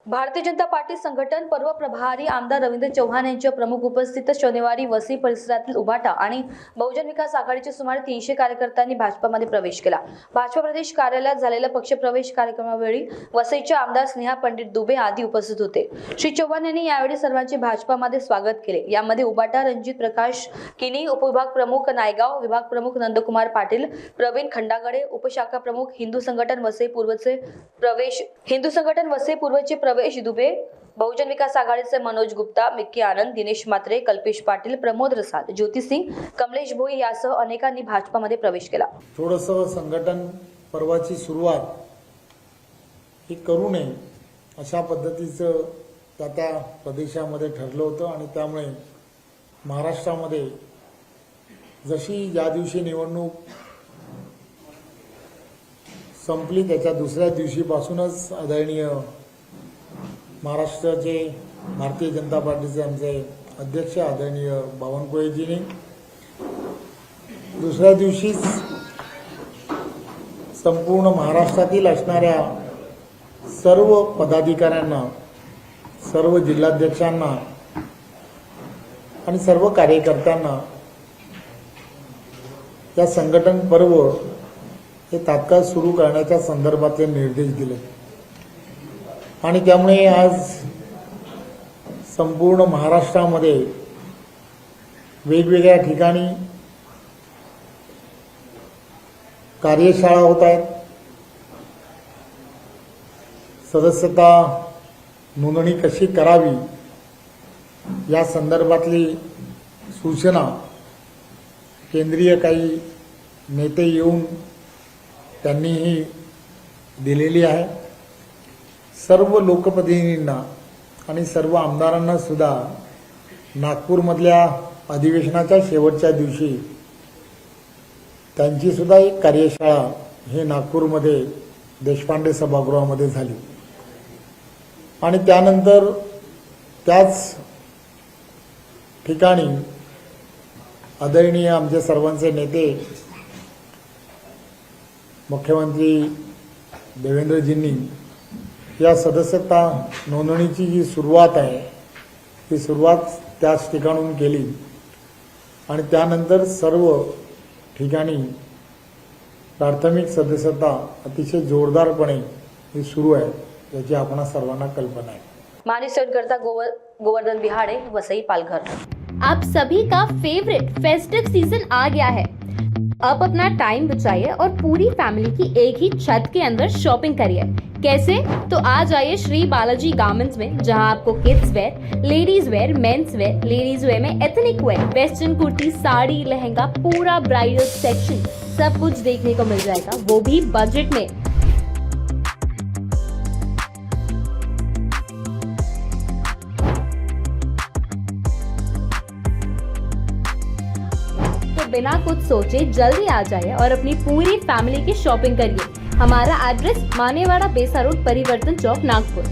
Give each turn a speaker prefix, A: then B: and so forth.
A: Bharatiya Janata party संघटन पर्व प्रभारी आमदार रवींद्र चव्हाण यांच्या प्रमुख उपस्थितीत शनिवारी वसई परिसरातील उभाटा आणि बहुजन विकास आघाडीचे सुमारे 300 कार्यकर्त्यांनी भाजपामध्ये प्रवेश केला। भाजपा प्रदेश कार्यालयात झालेल्या पक्षप्रवेश कार्यक्रमावेळी वसईचे आमदार स्नेहा पंडित दुबे आदी उपस्थित होते। श्री चव्हाण यांनी यावेळी सर्वांचे भाजपामध्ये स्वागत केले। यामध्ये उभाटा रणजित प्रकाश किनी, उपविभाग प्रमुख नायगाव, विभाग प्रमुख नंदकुमार पाटील, प्रवीण खंडागडे, उपशाखा प्रमुख हिंदू संघटन वसई पूर्वचे प्रवेश दुबे, बहुजन विकास आघाडीचे मनोज गुप्ता, मिक्की आनंद, दिनेश मात्रे, कल्पेश पाटील, प्रमोद रसाल, ज्योति सिंग, कमलेश भोई यासह अनेकांनी भाजपामध्ये प्रवेश केला।
B: थोडंसं संघटन पर्वाची सुरुवात ही करू नये अशा पद्धतीचं त्या प्रदेशामध्ये ठरलं होतं आणि त्यामुळे महाराष्ट्रामध्ये जशी ज्या दिवशी निवडणूक संपली त्याच्या दुसऱ्या दिवशीपासूनच आदरणीय महाराष्ट्राचे भारतीय जनता पार्टीचे आमचे अध्यक्ष आदरणीय बावनकुळेजींनी दुसऱ्या दिवशीच संपूर्ण महाराष्ट्रातील असणाऱ्या सर्व पदाधिकाऱ्यांना, सर्व जिल्हाध्यक्षांना आणि सर्व कार्यकर्त्यांना या संघटन पर्व हे तात्काळ सुरू करण्याच्या संदर्भातले निर्देश दिले आणि त्यामुळे आज संपूर्ण महाराष्ट्रामध्ये वेगवेगळ्या ठिकाणी कार्यशाळा होत आहेत। सदस्यता नोंदणी कशी करावी या संदर्भातली सूचना केंद्रीय काही नेते येऊन त्यांनीही दिलेली आहे। सर्व लोकप्रतिनिधींना आणि सर्व आमदारांना सुद्धा नागपूरमधल्या अधिवेशनाच्या शेवटच्या दिवशी त्यांची सुद्धा एक कार्यशाळा हे नागपूरमध्ये देशपांडे सभागृहामध्ये झाली आणि त्यानंतर त्याच ठिकाणी आदरणीय आमचे सर्वांचे नेते मुख्यमंत्री देवेंद्रजींनी या सदस्यता नोंदणीची जी सुरुवात आहे ती सुरुवात त्याच ठिकाणून केली आणि त्यानंतर सर्व ठिकाणी प्राथमिक सदस्यता अतिशय जोरदारपणे ही सुरू आहे याची आपण सर्वांना कल्पना आहे।
A: मानिसकर्ता गोवर्धन बिहाड़े, वसई, पालघर।
C: आप सभी का फेवरेट फेस्टिव सीजन आ गया है। अब अपना टाइम बचाइए और पूरी फैमिली की एक ही छत के अंदर शॉपिंग करिए। कैसे? तो आ जाइए श्री बालाजी गारमेंट्स में, जहां आपको kids wear, ladies wear, men's wear, ladies wear में ethnic wear, western kurti, sari, lehenga, पूरा ब्राइडल सेक्शन सब कुछ देखने को मिल जाएगा, वो भी बजट में। तो बिना कुछ सोचे जल्दी आ जाइए और अपनी पूरी फैमिली की शॉपिंग करिए। हमारा एड्रेस मानेवाड़ा बेसा रोड, परिवर्तन चौक, नागपुर।